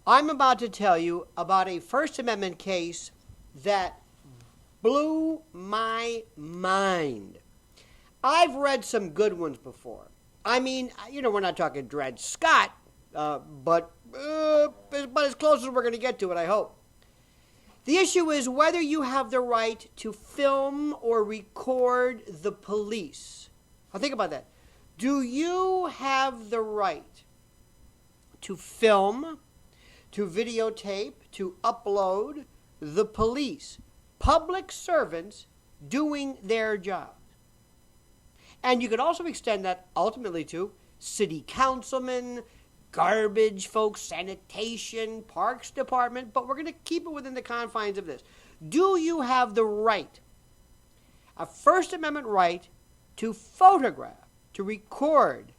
I'm about to tell you about a First Amendment case that blew my mind. I've read some good ones before. I mean, we're not talking Dred Scott, but as close as we're going to get to it, I hope. The issue is whether you have the right to film or record the police. Now think about that. Do you have the right to film, to videotape, to upload the police, public servants doing their job? And you could also extend that ultimately to city councilmen, garbage folks, sanitation, parks department, but we're going to keep it within the confines of this. Do you have the right, a First Amendment right, to photograph, to record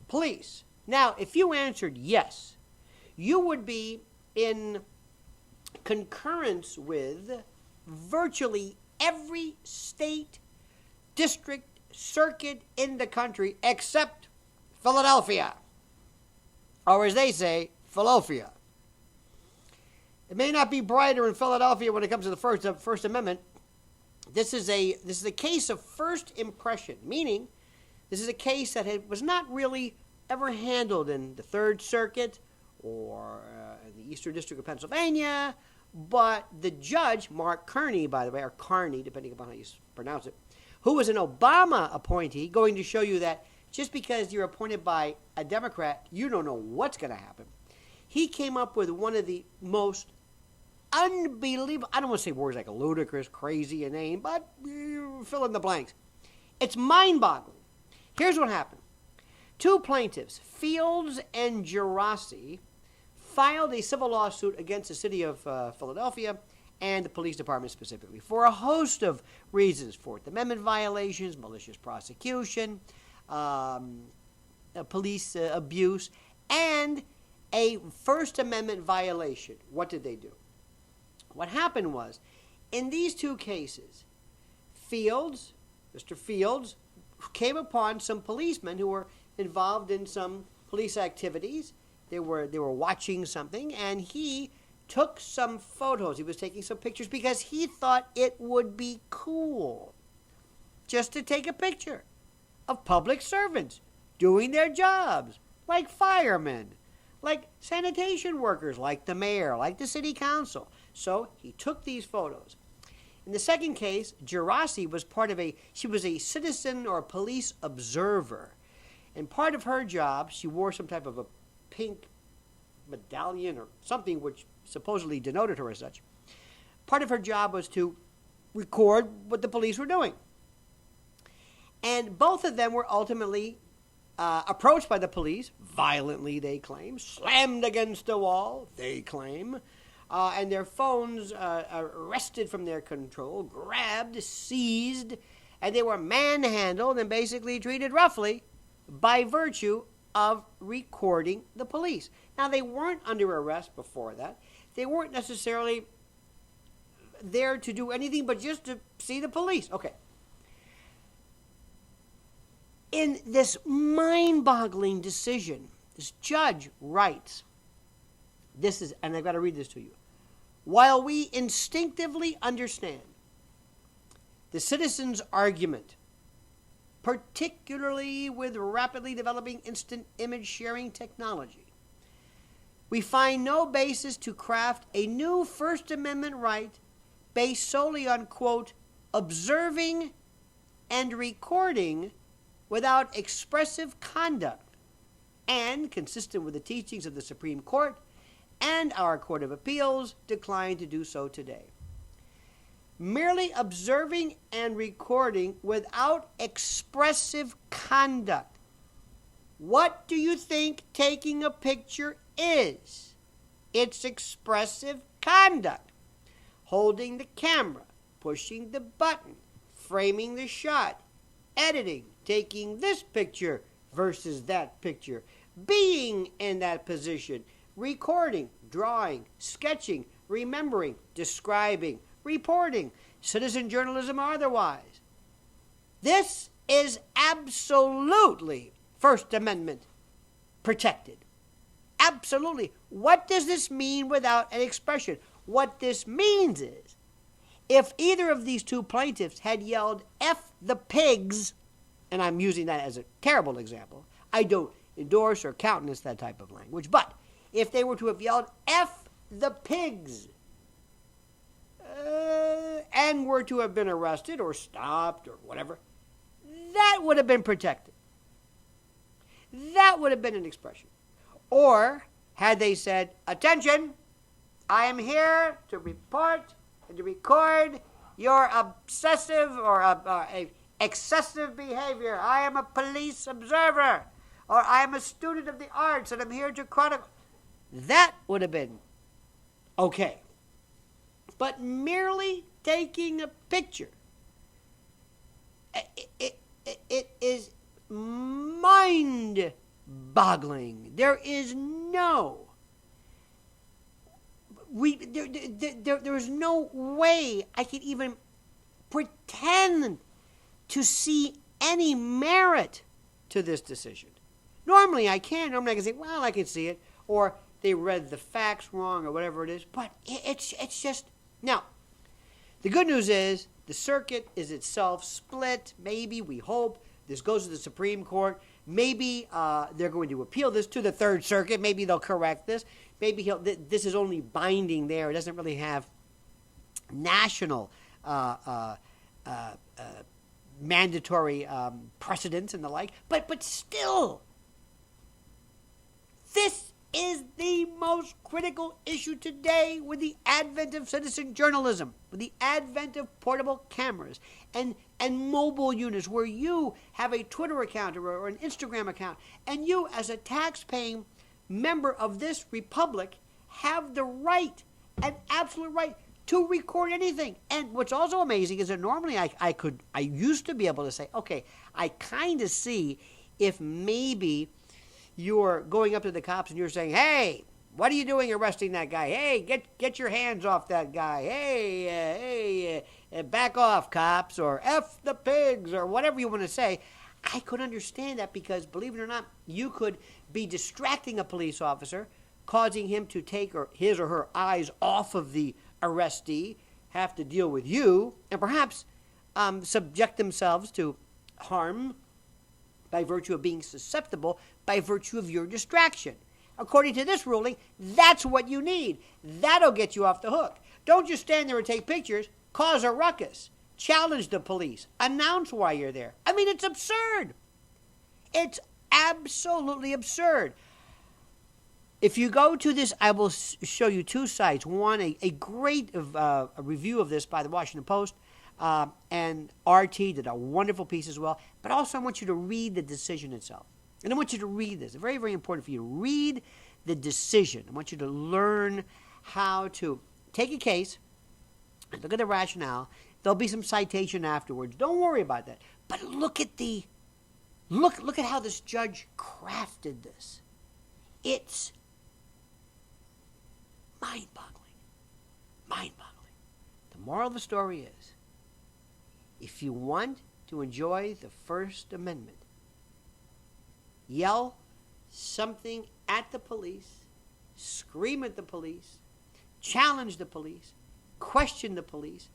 police? Now, if you answered yes, you would be in concurrence with virtually every state, district, circuit in the country except Philadelphia, or as they say, Philadelphia. It may not be brighter in Philadelphia when it comes to the First Amendment. This is a case of first impression, meaning this is a case that was not really ever handled in the Third Circuit or in the Eastern District of Pennsylvania, but the judge, Mark Kearney, by the way, or Kearney, depending upon how you pronounce it, who was an Obama appointee, going to show you that just because you're appointed by a Democrat, you don't know what's going to happen. He came up with one of the most unbelievable, I don't want to say words like ludicrous, crazy a name, but fill in the blanks. It's mind-boggling. Here's what happened. Two plaintiffs, Fields and Gerasi, filed a civil lawsuit against the city of Philadelphia and the police department specifically for a host of reasons: Fourth Amendment violations, malicious prosecution, police abuse, and a First Amendment violation. What did they do? What happened was, in these two cases, Mr. Fields, came upon some policemen who were involved in some police activities. They were watching something, and he took some photos. He was taking some pictures because he thought it would be cool just to take a picture of public servants doing their jobs, like firemen, like sanitation workers, like the mayor, like the city council. So he took these photos. In the second case, Gerasi was she was a citizen or police observer. And part of her job, she wore some type of a pink medallion or something which supposedly denoted her as such. Part of her job was to record what the police were doing. And both of them were ultimately approached by the police, violently, they claim, slammed against a wall, they claim, and their phones wrested from their control, grabbed, seized, and they were manhandled and basically treated roughly by virtue of recording the police. Now, they weren't under arrest before that. They weren't necessarily there to do anything but just to see the police. Okay. In this mind-boggling decision, this judge writes, and I've got to read this to you. While we instinctively understand the citizen's argument, particularly with rapidly developing instant image sharing technology, we find no basis to craft a new First Amendment right based solely on, quote, observing and recording without expressive conduct, and consistent with the teachings of the Supreme Court and our Court of Appeals, declined to do so today. Merely observing and recording without expressive conduct. What do you think taking a picture is? It's expressive conduct. Holding the camera, pushing the button, framing the shot, editing, taking this picture versus that picture, being in that position, recording, drawing, sketching, remembering, describing, reporting, citizen journalism or otherwise. This is absolutely First Amendment protected. Absolutely. What does this mean without an expression? What this means is, if either of these two plaintiffs had yelled, F the pigs, and I'm using that as a terrible example, I don't endorse or countenance that type of language, but if they were to have yelled, F the pigs, and were to have been arrested or stopped or whatever, that would have been protected. That would have been an expression. Or had they said, attention, I am here to report and to record your obsessive or excessive behavior. I am a police observer, or I am a student of the arts and I'm here to chronicle. That would have been okay. But merely taking a picture, it is mind-boggling. There is no, there is no way I could even pretend to see any merit to this decision. Normally I can. Normally I can say, well, I can see it, or they read the facts wrong, or whatever it is. But it's just now. The good news is the circuit is itself split. Maybe, we hope, this goes to the Supreme Court. Maybe they're going to appeal this to the Third Circuit. Maybe they'll correct this. Maybe this is only binding there. It doesn't really have national mandatory precedents and the like. But still, this is the most critical issue today with the advent of citizen journalism, with the advent of portable cameras and mobile units where you have a Twitter account or an Instagram account, and you as a tax-paying member of this republic have the right, an absolute right, to record anything. And what's also amazing is that normally I used to be able to say, okay, I kind of see if maybe you're going up to the cops and you're saying, hey, what are you doing arresting that guy? Hey, get your hands off that guy. Hey, back off, cops, or F the pigs, or whatever you want to say. I could understand that because, believe it or not, you could be distracting a police officer, causing him to take his or her eyes off of the arrestee, have to deal with you, and perhaps subject themselves to harm by virtue of being susceptible, by virtue of your distraction. According to this ruling, that's what you need. That'll get you off the hook. Don't just stand there and take pictures. Cause a ruckus. Challenge the police. Announce why you're there. I mean, it's absurd. It's absolutely absurd. If you go to this, I will show you two sites. One, a great review of this by the Washington Post, and RT did a wonderful piece as well. But also I want you to read the decision itself. And I want you to read this. It's very, very important for you to read the decision. I want you to learn how to take a case and look at the rationale. There'll be some citation afterwards. Don't worry about that. But look at look at how this judge crafted this. It's mind-boggling. Mind-boggling. The moral of the story is, if you want to enjoy the First Amendment, yell something at the police, scream at the police, challenge the police, question the police,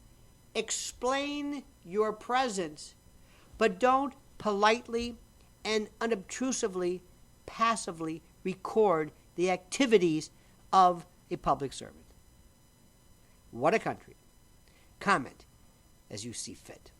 explain your presence, but don't politely and unobtrusively, passively record the activities of a public servant. What a country. Comment as you see fit.